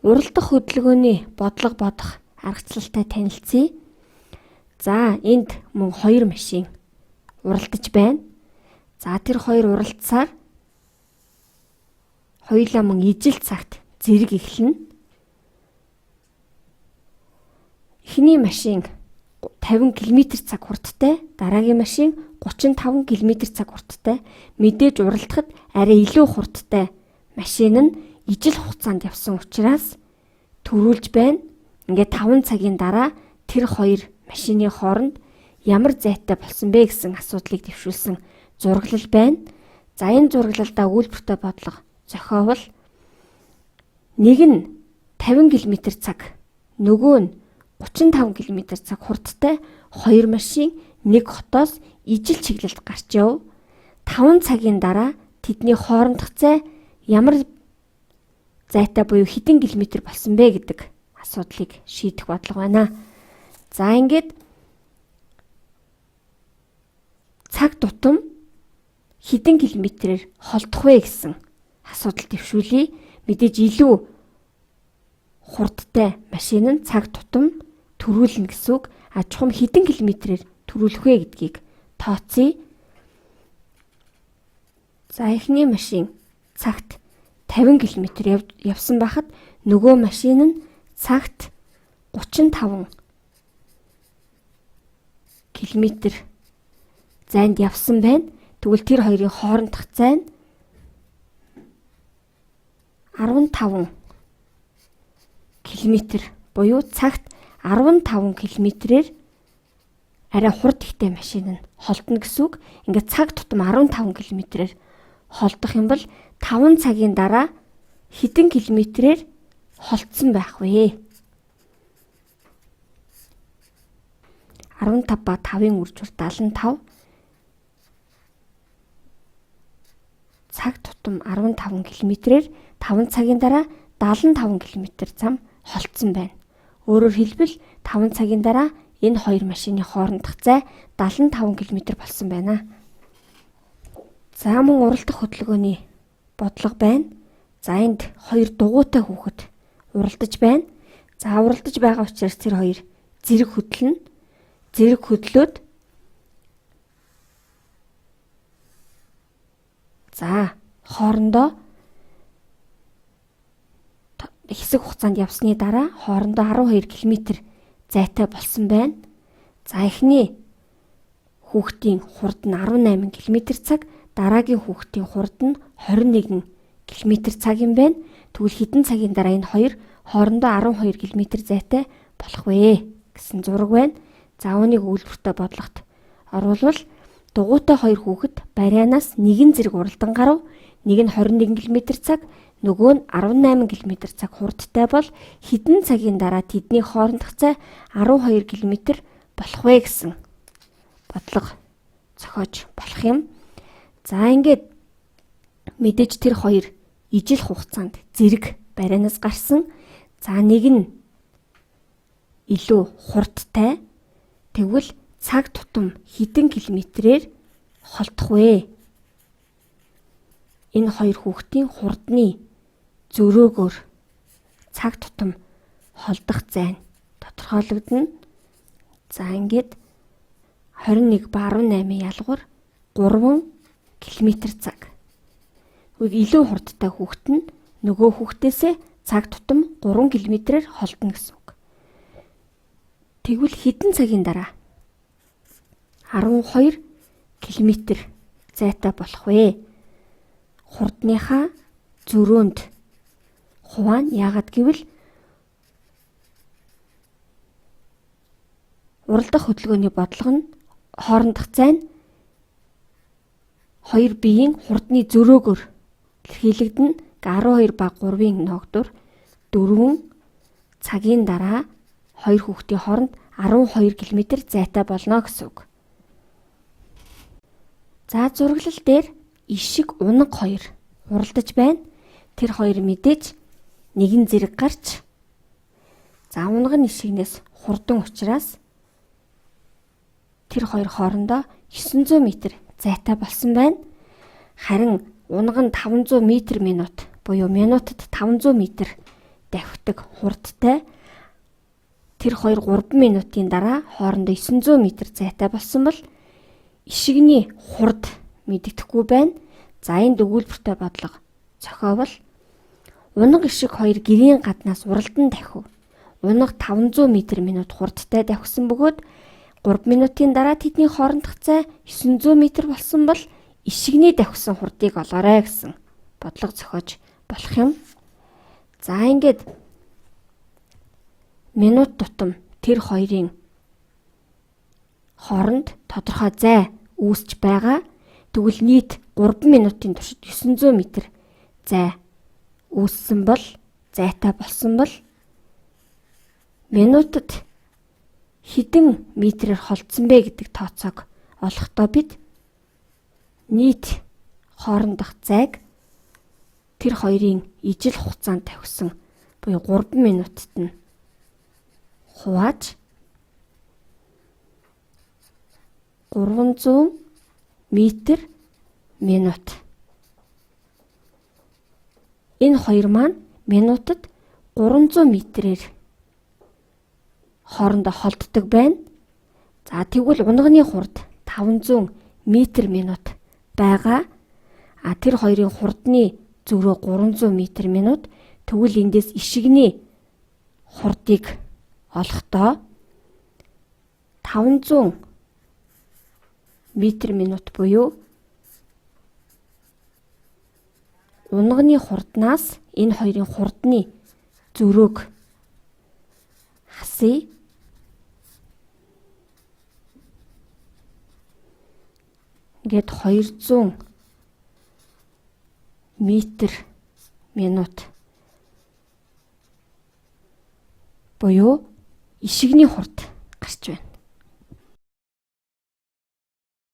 Уралдах хөдөлгөөний бодлого бодох аргачлалтай танилцъя. За, энд мөн 2 машин уралдаж байна. За, тэр 2 уралдсаар хоёулаа мөн ижил цагт зэрэг эхэлнэ. Эхний машин 50 км/цаг хурдтай, дараагийн машин 35 км/цаг хурдтай. Мэдээж уралдахад арай илүү хурдтай машин нь ижил хугацаанд явсан учраас төрүүлж байна. Ингээд 5 цагийн дараа тэр 2 машины хооронд ямар зайтай болсон бэ гэсэн асуудлыг дэвшүүлсэн зураглал байна. За, энэ зураглалдаа үйлдвэртэй бодлого зохиовол нэг нь 50 км/цаг, нөгөө нь 35 км/цаг хурдтай 2 машин нэг хотоос ижил чиглэлд гарч яв. 5 цагийн дараа тэдний хоорондох зай ямар зайтай буюу хэдэн километр болсон бэ гэдэг асуудлыг шийдэх бодлого байна. За, ингээд цаг тутам хэдэн километрээр холдох вэ гэсэн асуудал дэвшүүлье. Мэдээж илүү хурдтай машин нь цаг тутам төрүүлнэ гэсэн үг. Чухам хэдэн километрээр төрүүлэх вэ гэдгийг тооцъё. За, эхний машин цагт 50 км явсан байхад нөгөө машин нь цагт 35 км зайд явсан байна. Тэгвэл тэр хоёрын хоорондох зай нь 15 км буюу цагт 15 км-ээр арай хурд ихтэй машин нь холдно гэсэн үг. Ингээд цаг тутам 15 км-ээр холдох юм бол 5 цагийн дараа хэдэн километрээр холдсон байх вэ? 15 ба 5-ын үржүүр 75. Цаг тутам 15 км-ээр 5 цагийн дараа 75 км зам холдсон байна. Өөрөөр хэлбэл 5 цагийн дараа энэ 2 машины хоорондох зай 75 км болсон байна. За, мөн уралдах хөдөлгөөний бодлого байна. За, энд 2 дугуйтай хүүхэд уралдаж байна. За, уралдаж байгаа учраас тэр 2 зэрэг хөдлөнө. Зэрэг хөдлөөд за, хоорондоо хэсэг хугацаанд явсны дараа хоорондоо 12 км зайтай болсон байна. За, эхний хүүхдийн хурд нь 18 км/цаг, дараагийн хүүхдийн хурд нь 21 км/цаг юм байна. Тэгвэл хэдэн цагийн дараа энэ 2 хоорондоо 12 км зайтай болох вэ гэсэн зураг байна. За, үүнийг үйлдвэртэй бодлогот оруулвал дугуйтай 2 хүүхэд барианаас нэгэн зэрэг уралдан гарав. Нэг нь 21 км/цаг, нөгөө нь 18 км/цаг хурдтай бол хэдэн цагийн дараа тэдний хоорондох зай 12 км болох вэ гэсэн бодлого зохиож болох юм. За, ингээд мэдээж тэр 2 ижил хугацаанд зэрэг барианаас гарсан. За, нэг нь илүү хурдтай. Тэгвэл цаг тутам хэдэн километрээр холдох вэ? Энэ 2 хүүхдийн хурдны зөрөөгөөр цаг тутам холдох зай нь тодорхойлогдно. За, ингээд 21 ба 18 ялгуур 3 км/цаг. Илүү хурдтай хүүхэд нь нөгөө хүүхдээсээ цаг тутам 3 км-ээр холдно гэсэн үг. Тэгвэл хэдэн цагийн дараа 12 км зайтай болох вэ? Хурдныхаа зөрөөнд хуваа нь яагаад гэвэл уралдах хөдөлгөөний бодлого нь хоорондох зай нь 2 биеийн хурдны зөрөөгөөр илэрхийлэгдэнэ. 12 ба 3-ын ногдуур 4 цагийн дараа 2 хүүхдийн хооронд 12 км зайтай болно гэсэн үг. За, зураглал дээр ишиг унаг 2 уралдаж байна. Тэр 2 мэдээж нэгэн зэрэг гарч За унган ишигнээс хурдан учраас тэр хоёр хоорондоо 900 м зайтай болсон байна. Харин унган 500 м/минут буюу минутад 500 м давхидаг хурдтай тэр хоёр 3 минутын дараа хоорондоо 900 м зайтай болсон бол ишигний хурд мэддэхгүй байна. За энэ өгүүлбэртэй бодлого зохиовол унга ишиг хоёр гэрийн гаднаас уралдан давхив. Унга 500 м/минут хурдтай давхисан бөгөөд 3 минутын дараа тэдний хоорондох зай 900 м болсон бол ишигний давхисан хурдыг олоорой гэсэн бодлого зохиож болох юм. За ингээд минут тутам тэр хоёрын хооронд тодорхой зай үүсч байгаа. Тэгвэл нийт 3 минутын туршид 900 м зай үүссэн бол зайтай болсон бол минутад хэдэн метрээр холдсон бэ гэдэг тооцоог олохдоо бид нийт хоорондох зайг тэр хоёрын ижил хугацаанд тавьсан буюу 3 минутад нь хувааж 300 м/минут. Энэ хоёр маань минутад 300 м-ээр хоорондоо холддог байна. За тэгвэл унганы хурд 500 м/минут байгаа. Тэр хоёрын хурдны зөрөө 300 м/минут. Тэгвэл эндээс ишигний хурдыг олохдоо 500 м/минут буюу унганы хурднаас энэ хоёрын хурдны зөрөөг хасъя. Ингээд 200 м/минут буюу ишигний хурд гарч байна.